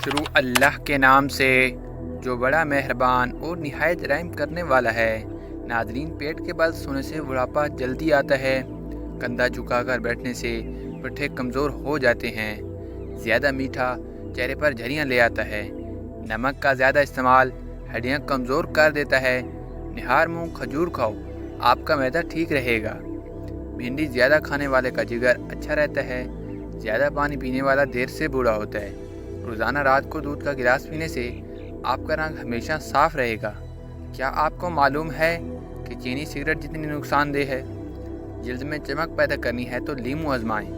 شروع اللہ کے نام سے جو بڑا مہربان اور نہایت رحم کرنے والا ہے۔ ناظرین، پیٹ کے بل سونے سے بڑھاپا جلدی آتا ہے۔ کندھا جھکا کر بیٹھنے سے پٹھے کمزور ہو جاتے ہیں۔ زیادہ میٹھا چہرے پر جھریاں لے آتا ہے۔ نمک کا زیادہ استعمال ہڈیاں کمزور کر دیتا ہے۔ نہار منہ کھجور کھاؤ، آپ کا معدہ ٹھیک رہے گا۔ بھنڈی زیادہ کھانے والے کا جگر اچھا رہتا ہے۔ زیادہ پانی پینے والا دیر سے بوڑھا ہوتا ہے۔ روزانہ رات کو دودھ کا گلاس پینے سے آپ کا رنگ ہمیشہ صاف رہے گا۔ کیا آپ کو معلوم ہے کہ چینی سگریٹ جتنی نقصان دہ ہے؟ جلد میں چمک پیدا کرنی ہے تو لیمو آزمائیں۔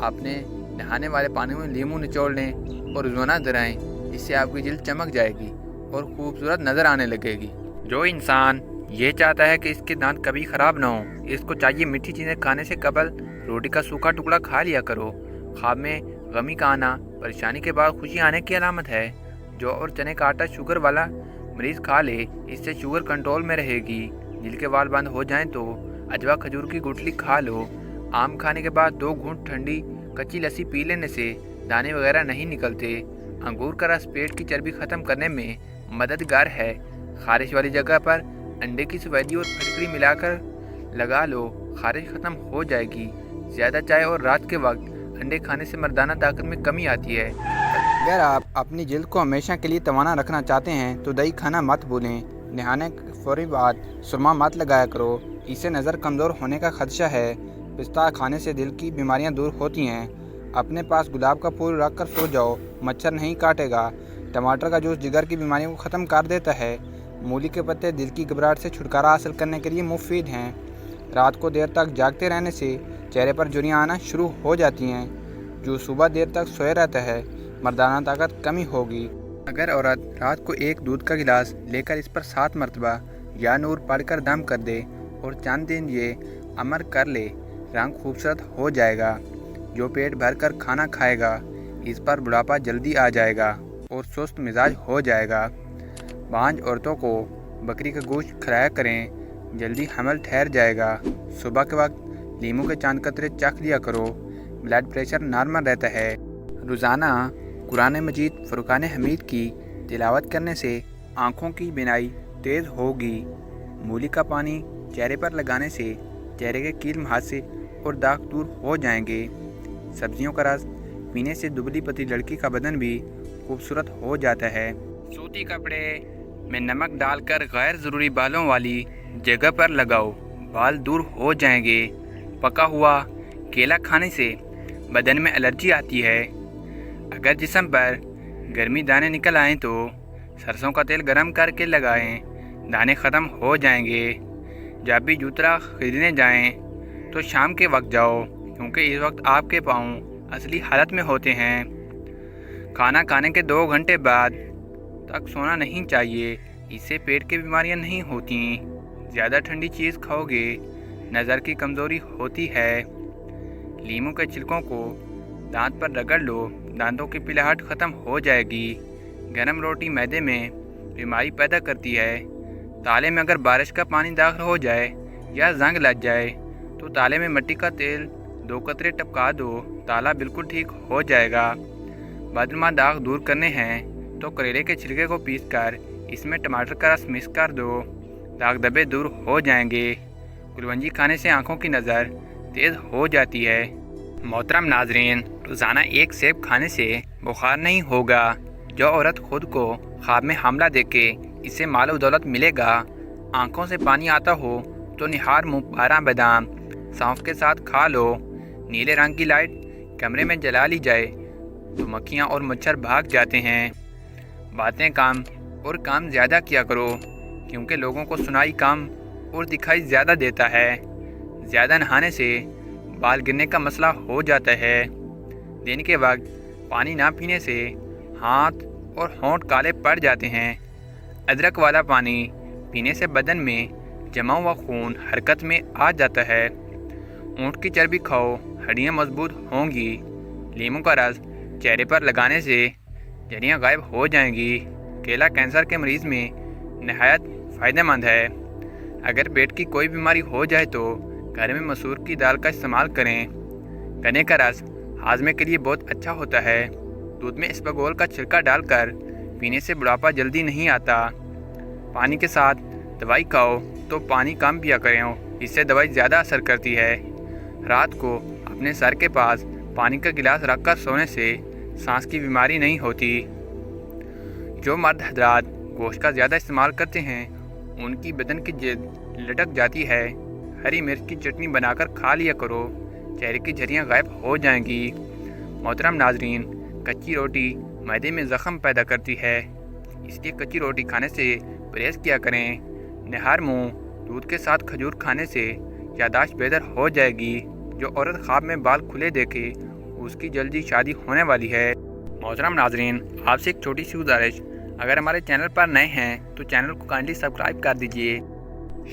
آپ نے نہانے والے پانی میں لیمو نچوڑ لیں اور روزانہ دہرائیں۔ اس سے آپ کی جلد چمک جائے گی اور خوبصورت نظر آنے لگے گی۔ جو انسان یہ چاہتا ہے کہ اس کے دانت کبھی خراب نہ ہوں، اس کو چاہیے میٹھی چیزیں کھانے سے قبل روٹی کا سوکھا ٹکڑا کھا لیا کرو۔ خواب میں غمی کا آنا پریشانی کے بعد خوشی آنے کی علامت ہے۔ جو اور چنے کا آٹا شوگر والا مریض کھا لے، اس سے شوگر کنٹرول میں رہے گی۔ دل کے وال بند ہو جائیں تو اجوا کھجور کی گٹلی کھا لو۔ آم کھانے کے بعد 2 گھونٹ ٹھنڈی کچی لسی پی لینے سے دانے وغیرہ نہیں نکلتے۔ انگور کا رس پیٹ کی چربی ختم کرنے میں مددگار ہے۔ خارش والی جگہ پر انڈے کی سفیدی اور پھٹکری ملا کر لگا لو، خارش ختم ہو جائے گی۔ زیادہ چائے اور رات کے وقت انڈے کھانے سے مردانہ طاقت میں کمی آتی ہے۔ اگر آپ اپنی جلد کو ہمیشہ کے لیے توانا رکھنا چاہتے ہیں تو دہی کھانا مت بھولیں۔ نہانے کے فوری بعد سرما مت لگایا کرو، اس سے نظر کمزور ہونے کا خدشہ ہے۔ پستہ کھانے سے دل کی بیماریاں دور ہوتی ہیں۔ اپنے پاس گلاب کا پھول رکھ کر سو جاؤ، مچھر نہیں کاٹے گا۔ ٹماٹر کا جوس جگر کی بیماریوں کو ختم کر دیتا ہے۔ مولی کے پتے دل کی گھبراہٹ سے چھٹکارا حاصل کرنے کے لیے مفید ہیں۔ رات کو دیر تک جاگتے رہنے سے چہرے پر جھریاں آنا شروع ہو جاتی ہیں۔ جو صبح دیر تک سوئے رہتا ہے، مردانہ طاقت کمی ہوگی۔ اگر عورت رات کو ایک دودھ کا گلاس لے کر اس پر 7 مرتبہ یا نور پڑھ کر دم کر دے اور چند دن یہ عمل کر لے، رنگ خوبصورت ہو جائے گا۔ جو پیٹ بھر کر کھانا کھائے گا، اس پر بڑھاپا جلدی آ جائے گا اور سست مزاج ہو جائے گا۔ بانجھ عورتوں کو بکری کا گوشت کھلایا کریں، جلدی حمل ٹھہر جائے گا۔ صبح کے وقت لیموں کے چند قطرے چکھ لیا کرو، بلڈ پریشر نارمل رہتا ہے۔ روزانہ قرآن مجید فرقان حمید کی تلاوت کرنے سے آنکھوں کی بینائی تیز ہوگی۔ مولی کا پانی چہرے پر لگانے سے چہرے کے کیل مہاسے اور داغ دور ہو جائیں گے۔ سبزیوں کا رس پینے سے دبلی پتلی لڑکی کا بدن بھی خوبصورت ہو جاتا ہے۔ سوتی کپڑے میں نمک ڈال کر غیر ضروری بالوں والی جگہ پر لگاؤ، بال دور ہو جائیں گے۔ پکا ہوا کیلا کھانے سے بدن میں الرجی آتی ہے۔ اگر جسم پر گرمی دانے نکل آئیں تو سرسوں کا تیل گرم کر کے لگائیں، دانے ختم ہو جائیں گے۔ جب بھی جوترا خریدنے جائیں تو شام کے وقت جاؤ، کیونکہ اس وقت آپ کے پاؤں اصلی حالت میں ہوتے ہیں۔ کھانا کھانے کے 2 گھنٹے بعد تک سونا نہیں چاہیے، اس سے پیٹ کی بیماریاں نہیں ہوتیں۔ زیادہ ٹھنڈی چیز کھاؤ گے، نظر کی کمزوری ہوتی ہے۔ لیموں کے چھلکوں کو دانت پر رگڑ لو، دانتوں کی پلاہٹ ختم ہو جائے گی۔ گرم روٹی معدے میں بیماری پیدا کرتی ہے۔ تالے میں اگر بارش کا پانی داخل ہو جائے یا زنگ لگ جائے تو تالے میں مٹی کا تیل 2 قطرے ٹپکا دو، تالا بالکل ٹھیک ہو جائے گا۔ بدنما داغ دور کرنے ہیں تو کریلے کے چھلکے کو پیس کر اس میں ٹماٹر کا رس مکس کر دو، داغ دبے دور ہو جائیں گے۔ کلونجی کھانے سے آنکھوں کی نظر تیز ہو جاتی ہے۔ محترم ناظرین، روزانہ 1 سیب کھانے سے بخار نہیں ہوگا۔ جو عورت خود کو خواب میں حاملہ دیکھے، اسے مال و دولت ملے گا۔ آنکھوں سے پانی آتا ہو تو نہار منہ 12 بادام سونف کے ساتھ کھا لو۔ نیلے رنگ کی لائٹ کمرے میں جلا لی جائے تو مکھیاں اور مچھر بھاگ جاتے ہیں۔ باتیں کم اور کام زیادہ کیا کرو، کیونکہ لوگوں کو سنائی کم اور دکھائی زیادہ دیتا ہے۔ زیادہ نہانے سے بال گرنے کا مسئلہ ہو جاتا ہے۔ دن کے وقت پانی نہ پینے سے ہاتھ اور ہونٹ کالے پڑ جاتے ہیں۔ ادرک والا پانی پینے سے بدن میں جمع ہوا خون حرکت میں آ جاتا ہے۔ اونٹ کی چربی کھاؤ، ہڈیاں مضبوط ہوں گی۔ لیموں کا رس چہرے پر لگانے سے جھریاں غائب ہو جائیں گی۔ کیلا کینسر کے مریض میں نہایت فائدہ مند ہے۔ اگر پیٹ کی کوئی بیماری ہو جائے تو گھر میں مسور کی دال کا استعمال کریں۔ گنے کا رس ہاضمے کے لیے بہت اچھا ہوتا ہے۔ دودھ میں اسپغول کا چھلکا ڈال کر پینے سے بڑھاپا جلدی نہیں آتا۔ پانی کے ساتھ دوائی کھاؤ تو پانی کم پیا کریں، اس سے دوائی زیادہ اثر کرتی ہے۔ رات کو اپنے سر کے پاس پانی کا گلاس رکھ کر سونے سے سانس کی بیماری نہیں ہوتی۔ جو مرد حضرات گوشت کا زیادہ استعمال کرتے ہیں ان کی بدن کی جلد لٹک جاتی ہے۔ ہری مرچ کی چٹنی بنا کر کھا لیا کرو، چہرے کی جھریاں غائب ہو جائیں گی۔ محترم ناظرین، کچی روٹی معدے میں زخم پیدا کرتی ہے، اس لیے کچی روٹی کھانے سے پرہیز کیا کریں۔ نہار منہ دودھ کے ساتھ کھجور کھانے سے یادداشت بہتر ہو جائے گی۔ جو عورت خواب میں بال کھلے دیکھے اس کی جلدی شادی ہونے والی ہے۔ محترم ناظرین، آپ سے ایک چھوٹی سی گزارش، اگر ہمارے چینل پر نئے ہیں تو چینل کو کائنڈلی سبسکرائب کر دیجئے۔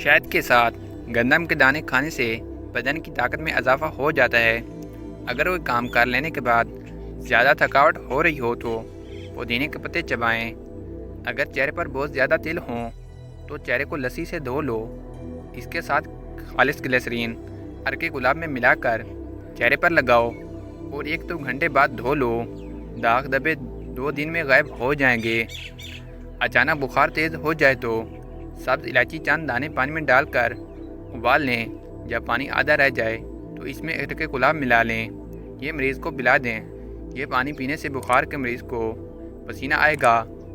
شہد کے ساتھ گندم کے دانے کھانے سے بدن کی طاقت میں اضافہ ہو جاتا ہے۔ اگر کوئی کام کر لینے کے بعد زیادہ تھکاوٹ ہو رہی ہو تو پودینے کے پتے چبائیں۔ اگر چہرے پر بہت زیادہ تل ہوں تو چہرے کو لسی سے دھو لو، اس کے ساتھ خالص گلیسرین عرق گلاب میں ملا کر چہرے پر لگاؤ اور 1-2 گھنٹے بعد دھو لو۔ داغ دبے 2 دن میں غائب ہو جائیں گے۔ اچانک بخار تیز ہو جائے تو سبز الائچی چند دانے پانی میں ڈال کر ابال لیں۔ جب پانی آدھا رہ جائے تو اس میں عرق گلاب ملا لیں، یہ مریض کو پلا دیں۔ یہ پانی پینے سے بخار کے مریض کو پسینہ آئے گا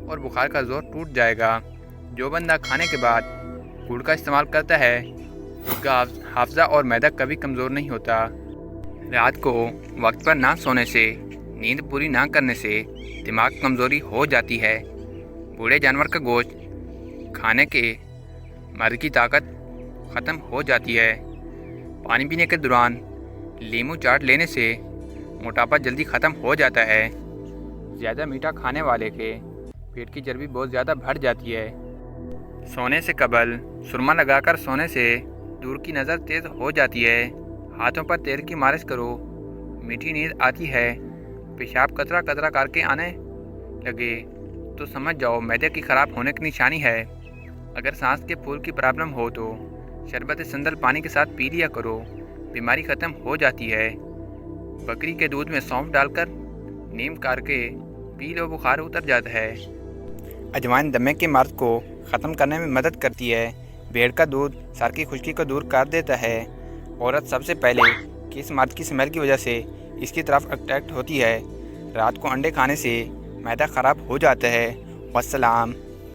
اور بخار کا زور ٹوٹ جائے گا۔ جو بندہ کھانے کے بعد گڑ کا استعمال کرتا ہے اس کا حافظہ اور معدہ کبھی کمزور نہیں ہوتا۔ رات کو وقت پر نہ سونے سے، نیند پوری نہ کرنے سے دماغ کمزوری ہو جاتی ہے۔ بوڑھے جانور کا گوشت کھانے کے مرد کی طاقت ختم ہو جاتی ہے۔ پانی پینے کے دوران لیمو چاٹ لینے سے موٹاپا جلدی ختم ہو جاتا ہے۔ زیادہ میٹھا کھانے والے کے پیٹ کی چربی بہت زیادہ بڑھ جاتی ہے۔ سونے سے قبل سرما لگا کر سونے سے دور کی نظر تیز ہو جاتی ہے۔ ہاتھوں پر تیل کی مالش کرو، میٹھی نیند آتی ہے۔ پیشاب قطرہ قطرہ کر کے آنے لگے تو سمجھ جاؤ معدے کی خراب ہونے کی نشانی ہے۔ اگر سانس کے پھول کی پرابلم ہو تو شربت سندل پانی کے ساتھ پی لیا کرو، بیماری ختم ہو جاتی ہے۔ بکری کے دودھ میں سونف ڈال کر نیم کر کے پی لو، بخار اتر جاتا ہے۔ اجوائن دمے کے مرض کو ختم کرنے میں مدد کرتی ہے۔ بھیڑ کا دودھ سر کی خشکی کو دور کر دیتا ہے۔ عورت سب سے پہلے کس مرد کی اسمیل کی وجہ سے اس کی طرف اٹریکٹ ہوتی ہے؟ رات کو انڈے کھانے سے معدہ خراب ہو جاتا ہے۔ والسلام۔